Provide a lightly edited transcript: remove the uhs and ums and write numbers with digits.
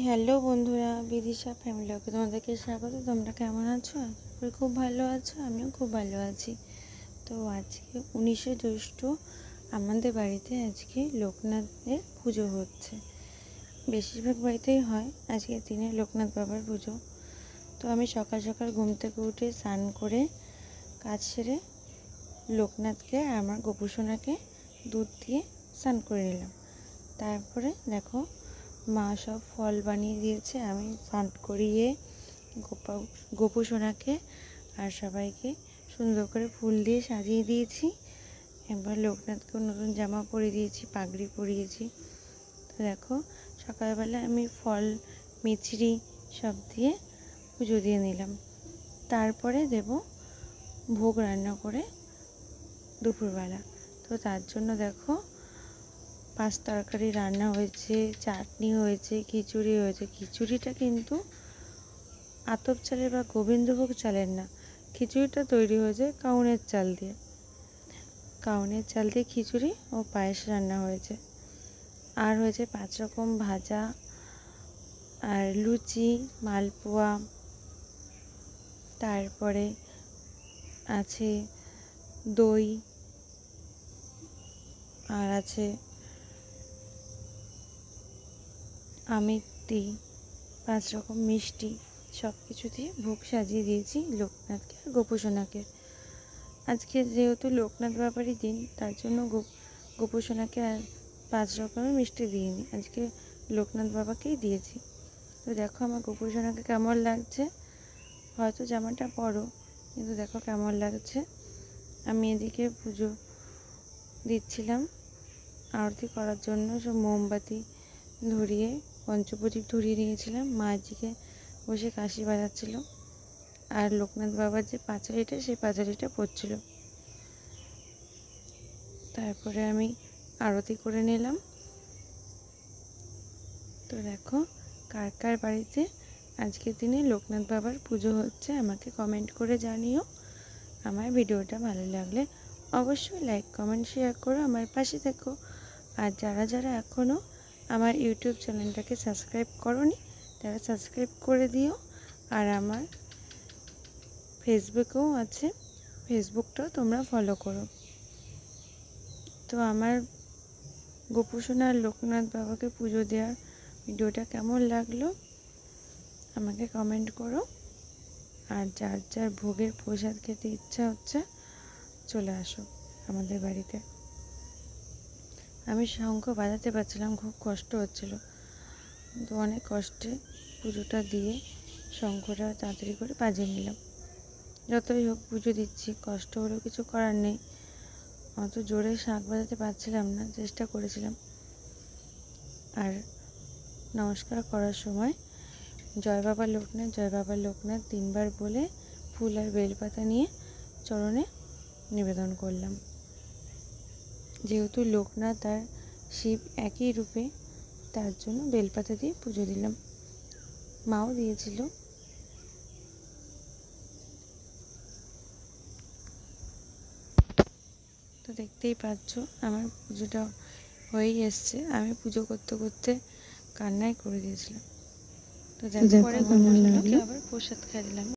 Hello বন্ধুরা, Bidisha family ব্লগে তোমাদেরকে স্বাগত। তোমরা কেমন আছো? আশা করি খুব ভালো আছো। আমিও খুব ভালো আছি। তো আজকে 19শে জ্যৈষ্ঠ আমাদের বাড়িতে আজকে লোকনাথের পুজো হচ্ছে। বেশিরভাগ বাড়িতেই হয় আজকের দিনে লোকনাথ বাবার পুজো। তো আমি সকাল সকাল ঘুম থেকে উঠে স্নান করে কাজ সেরে লোকনাথকে আর আমার গোপুসোনাকে দুধ দিয়ে স্নান করে নিলাম। তারপরে দেখো মা সব ফল বানিয়ে দিয়েছে, আমি স্নান করিয়ে গোপুসোনাকে আর সবাইকে সুন্দর করে ফুল দিয়ে সাজিয়ে দিয়েছি। এবার লোকনাথকেও নতুন জামা পরিয়ে দিয়েছি, পাগড়ি পরিয়েছি। তো দেখো সকালবেলা আমি ফল মিছরি সব দিয়ে পুজো দিয়ে নিলাম। তারপরে দেব ভোগ রান্না করে দুপুরবেলা। তো তার জন্য দেখো 5 তরকারি রান্না হয়েছে, চাটনি হয়েছে, খিচুড়ি হয়েছে। খিচুড়িটা কিন্তু আতপ চালের বা গোবিন্দভোগ চালের না, খিচুড়িটা তৈরি হয়েছে কাউনের চাল দিয়ে। কাউনের চাল দিয়ে খিচুড়ি ও পায়েস রান্না হয়েছে। আর হয়েছে 5 রকম ভাজা আর লুচি, মালপোয়া, তারপরে আছে দই, আর আছে আমিত্তি, 5 রকম মিষ্টি, সব কিছু দিয়ে ভোগ সাজিয়ে দিয়েছি লোকনাথকে আর গোপুসোনাকে। আজকে যেহেতু লোকনাথ বাবারই দিন, তার জন্য গোপুসোনাকে আর 5 রকমের মিষ্টি দিইনি, আজকে লোকনাথ বাবাকেই দিয়েছি। তো দেখো আমার গোপুসোনাকে কেমন লাগছে। হয়তো জামাটা বড়, কিন্তু দেখো কেমন লাগছে। আমি এদিকে পুজো দিচ্ছিলাম আরতি করার জন্য, সব মোমবাতি ধরিয়ে পঞ্চপ্রদীপ ধরিয়ে নিয়েছিলাম। মাঝিকে বসে কাশি বাজাচ্ছিল, আর লোকনাথ বাবার যে পাঁচালিটা, সেই পাঁচালিটা পড়ছিল। তারপরে আমি আরতি করে নিলাম। তো দেখো কার কার বাড়িতে আজকের দিনে লোকনাথ বাবার পুজো হচ্ছে আমাকে কমেন্ট করে জানিও। আমার ভিডিওটা ভালো লাগলে অবশ্যই লাইক, কমেন্ট, শেয়ার করো, আমার পাশে থেকো। আর যারা যারা এখনও আমার ইউটিউব চ্যানেলটাকে সাবস্ক্রাইব করোনি, তারা সাবস্ক্রাইব করে দিও। আর আমার ফেসবুকেও আছে, ফেসবুকটাও তোমরা ফলো করো। তো আমার গোপুসোনা আর লোকনাথ বাবাকে পুজো দেওয়ার ভিডিওটা কেমন লাগলো আমাকে কমেন্ট করো। আর যার যার ভোগের প্রসাদ খেতে ইচ্ছা হচ্ছে চলে আসো আমাদের বাড়িতে। আমি শঙ্খ বাজাতে পারছিলাম, খুব কষ্ট হচ্ছিল, তো অনেক কষ্টে পুজোটা দিয়ে শঙ্খটা তাড়াতাড়ি করে বাজিয়ে নিলাম। যতই হোক পুজো দিচ্ছি, কষ্ট হলেও কিছু করার নেই। অত জোরে শাঁখ বাজাতে পারছিলাম না, চেষ্টা করেছিলাম। আর নমস্কার করার সময় জয় বাবা লোকনাথ, জয় বাবা লোকনাথ 3 বার বলে ফুল আর বেলপাতা নিয়ে চরণে নিবেদন করলাম। যেহেতু লোকনাথ আর শিব একই রূপে, তার জন্য বেলপাতা দিয়ে পুজো দিলাম। মাও দিয়েছিল। তো দেখতেই পাচ্ছ আমার পুজোটা হয়েই এসছে। আমি পুজো করতে করতে কান্নাই করে দিয়েছিলাম। তো দেখো পরে আবার প্রসাদ খাই দিলাম।